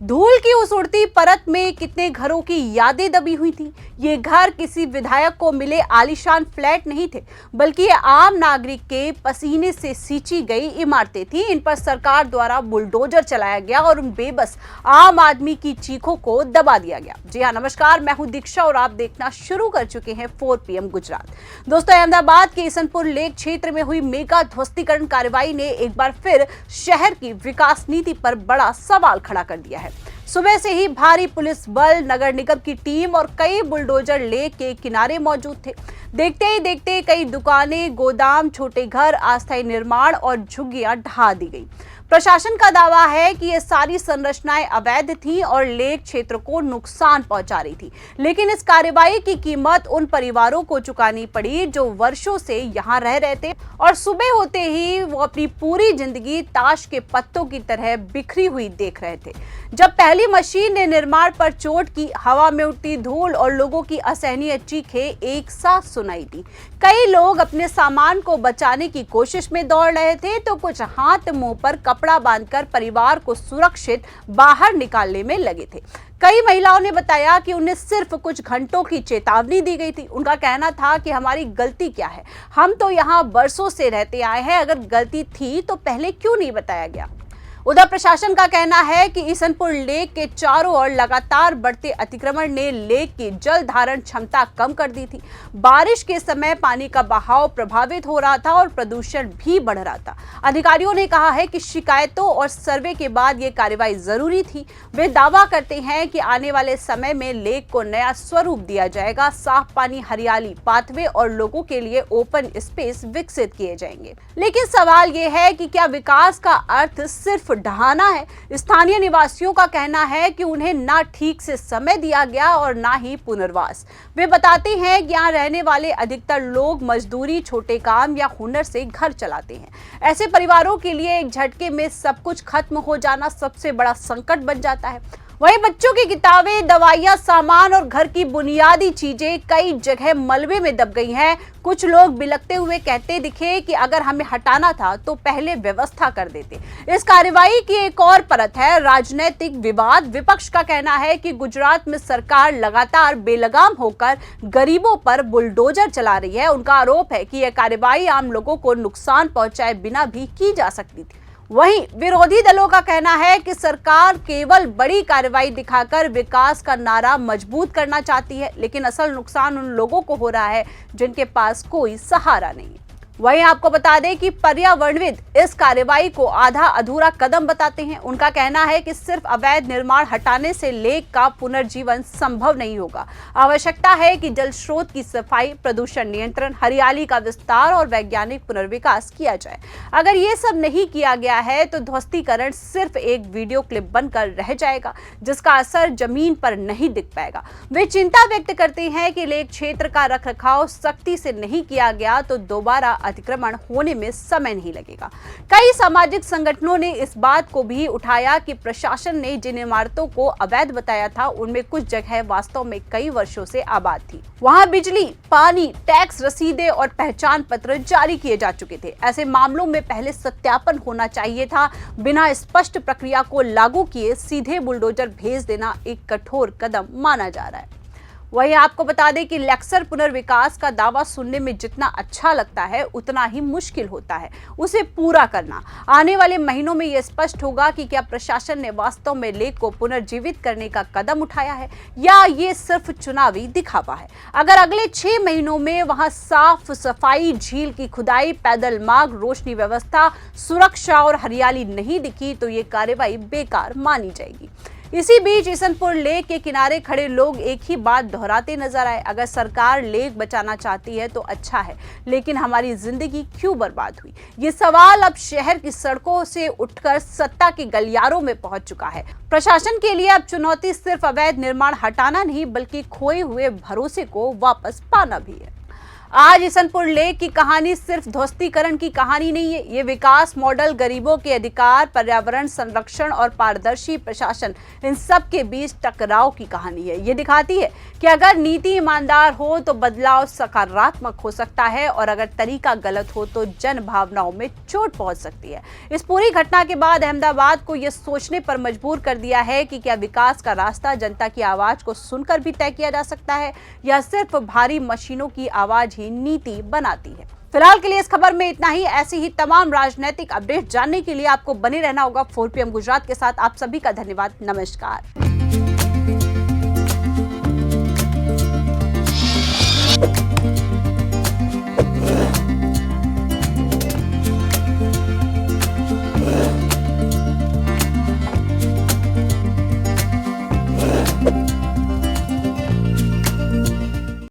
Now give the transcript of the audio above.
धूल की उस उड़ती परत में कितने घरों की यादें दबी हुई थी। ये घर किसी विधायक को मिले आलीशान फ्लैट नहीं थे, बल्कि ये आम नागरिक के पसीने से सींची गई इमारतें थी। इन पर सरकार द्वारा बुलडोजर चलाया गया और उन बेबस आम आदमी की चीखों को दबा दिया गया। जी हाँ, नमस्कार, मैं हूं दीक्षा और आप देखना शुरू कर चुके हैं 4 PM गुजरात। दोस्तों, अहमदाबाद के ईसनपुर लेक क्षेत्र में हुई मेगा ध्वस्तीकरण कार्रवाई ने एक बार फिर शहर की विकास नीति पर बड़ा सवाल खड़ा कर दिया है। सुबह से ही भारी पुलिस बल, नगर निगम की टीम और कई बुलडोजर लेक के किनारे मौजूद थे। देखते ही देखते कई दुकानें, गोदाम, छोटे घर, अस्थायी निर्माण और झुग्गियां ढहा दी गई। प्रशासन का दावा है कि ये सारी संरचनाएं अवैध थीं और लेक क्षेत्र को नुकसान पहुंचा रही थी। लेकिन इस कार्रवाई की कीमत उन परिवारों को चुकानी पड़ी जो वर्षों से यहाँ रह रहे थे और सुबह होते ही वो अपनी पूरी जिंदगी ताश के पत्तों की तरह बिखरी हुई देख रहे थे। जब पहली मशीन ने निर्माण पर चोट की, हवा में उड़ती धूल और लोगों की असहनीय चीखें एक साथ सुनाई दी। कई लोग अपने सामान को बचाने की कोशिश में दौड़ रहे थे, तो कुछ हाथ मुंह पर कपड़ा बांधकर परिवार को सुरक्षित बाहर निकालने में लगे थे। कई महिलाओं ने बताया कि उन्हें सिर्फ कुछ घंटों की चेतावनी दी गई थी। उनका कहना था कि हमारी गलती क्या है, हम तो यहाँ बरसों से रहते आए हैं, अगर गलती थी तो पहले क्यों नहीं बताया गया। उधर प्रशासन का कहना है कि ईसनपुर लेक के चारों ओर लगातार बढ़ते अतिक्रमण ने लेक की जल धारण क्षमता कम कर दी थी। बारिश के समय पानी का बहाव प्रभावित हो रहा था और प्रदूषण भी बढ़ रहा था। अधिकारियों ने कहा है कि शिकायतों और सर्वे के बाद ये कार्रवाई जरूरी थी। वे दावा करते हैं कि आने वाले समय में लेक को नया स्वरूप दिया जाएगा। साफ पानी, हरियाली, पाथवे और लोगों के लिए ओपन स्पेस विकसित किए जाएंगे। लेकिन सवाल ये है कि क्या विकास का अर्थ सिर्फ ढहाना है। स्थानीय निवासियों का कहना है कि उन्हें ना ठीक से समय दिया गया और ना ही पुनर्वास। वे बताते हैं कि यहाँ रहने वाले अधिकतर लोग मजदूरी, छोटे काम या हुनर से घर चलाते हैं। ऐसे परिवारों के लिए एक झटके में सब कुछ खत्म हो जाना सबसे बड़ा संकट बन जाता है। वहीं बच्चों की किताबें, दवाइयां, सामान और घर की बुनियादी चीजें कई जगह मलबे में दब गई हैं। कुछ लोग बिलखते हुए कहते दिखे कि अगर हमें हटाना था तो पहले व्यवस्था कर देते। इस कार्रवाई की एक और परत है राजनीतिक विवाद। विपक्ष का कहना है कि गुजरात में सरकार लगातार बेलगाम होकर गरीबों पर बुलडोजर चला रही है। उनका आरोप है कि यह कार्रवाई आम लोगों को नुकसान पहुंचाए बिना भी की जा सकती थी। वहीं विरोधी दलों का कहना है कि सरकार केवल बड़ी कार्रवाई दिखाकर विकास का नारा मजबूत करना चाहती है, लेकिन असल नुकसान उन लोगों को हो रहा है जिनके पास कोई सहारा नहीं है। वहीं आपको बता दें कि पर्यावरणविद इस कार्रवाई को आधा अधूरा कदम बताते हैं। उनका कहना है कि सिर्फ अवैध निर्माण हटाने से लेक का पुनर्जीवन संभव नहीं होगा। आवश्यकता है कि जल स्रोत की सफाई, प्रदूषण नियंत्रण, हरियाली का विस्तार और वैज्ञानिक पुनर्विकास किया जाए। अगर ये सब नहीं किया गया है तो ध्वस्तीकरण सिर्फ एक वीडियो क्लिप बनकर रह जाएगा, जिसका असर जमीन पर नहीं दिख पाएगा। वे चिंता व्यक्त करते हैं कि लेक क्षेत्र का रखरखाव सख्ती से नहीं किया गया तो दोबारा अतिक्रमण होने में समय नहीं लगेगा। कई सामाजिक संगठनों ने इस बात को भी उठाया कि प्रशासन ने जिन इमारतों को अवैध बताया था उनमें कुछ जगह वास्तव में कई वर्षों से आबाद थी। वहां बिजली, पानी, टैक्स रसीदें और पहचान पत्र जारी किए जा चुके थे। ऐसे मामलों में पहले सत्यापन होना चाहिए था। बिना स्पष्ट प्रक्रिया को लागू किए सीधे बुलडोजर भेज देना एक कठोर कदम माना जा रहा है। वहीं आपको बता दें कि लेक्सर पुनर्विकास का दावा सुनने में जितना अच्छा लगता है उतना ही मुश्किल होता है उसे पूरा करना। आने वाले महीनों में यह स्पष्ट होगा कि क्या प्रशासन ने वास्तव में लेक को पुनर्जीवित करने का कदम उठाया है या ये सिर्फ चुनावी दिखावा है। अगर अगले 6 महीनों में वहां साफ सफाई, झील की खुदाई, पैदल मार्ग, रोशनी व्यवस्था, सुरक्षा और हरियाली नहीं दिखी तो ये कार्रवाई बेकार मानी जाएगी। इसी बीच ईसनपुर लेक के किनारे खड़े लोग एक ही बात दोहराते नजर आए, अगर सरकार लेक बचाना चाहती है तो अच्छा है, लेकिन हमारी जिंदगी क्यों बर्बाद हुई। ये सवाल अब शहर की सड़कों से उठकर सत्ता के गलियारों में पहुंच चुका है। प्रशासन के लिए अब चुनौती सिर्फ अवैध निर्माण हटाना नहीं बल्कि खोए हुए भरोसे को वापस पाना भी है। आज इसनपुर लेक की कहानी सिर्फ ध्वस्तीकरण की कहानी नहीं है, ये विकास मॉडल, गरीबों के अधिकार, पर्यावरण संरक्षण और पारदर्शी प्रशासन, इन सब के बीच टकराव की कहानी है। ये दिखाती है कि अगर नीति ईमानदार हो तो बदलाव सकारात्मक हो सकता है और अगर तरीका गलत हो तो जन भावनाओं में चोट पहुंच सकती है। इस पूरी घटना के बाद अहमदाबाद को यह सोचने पर मजबूर कर दिया है कि क्या विकास का रास्ता जनता की आवाज को सुनकर भी तय किया जा सकता है या सिर्फ भारी मशीनों की आवाज ही नीति बनाती है। फिलहाल के लिए इस खबर में इतना ही। ऐसी ही तमाम राजनीतिक अपडेट जानने के लिए आपको बने रहना होगा 4 PM गुजरात के साथ। आप सभी का धन्यवाद। नमस्कार।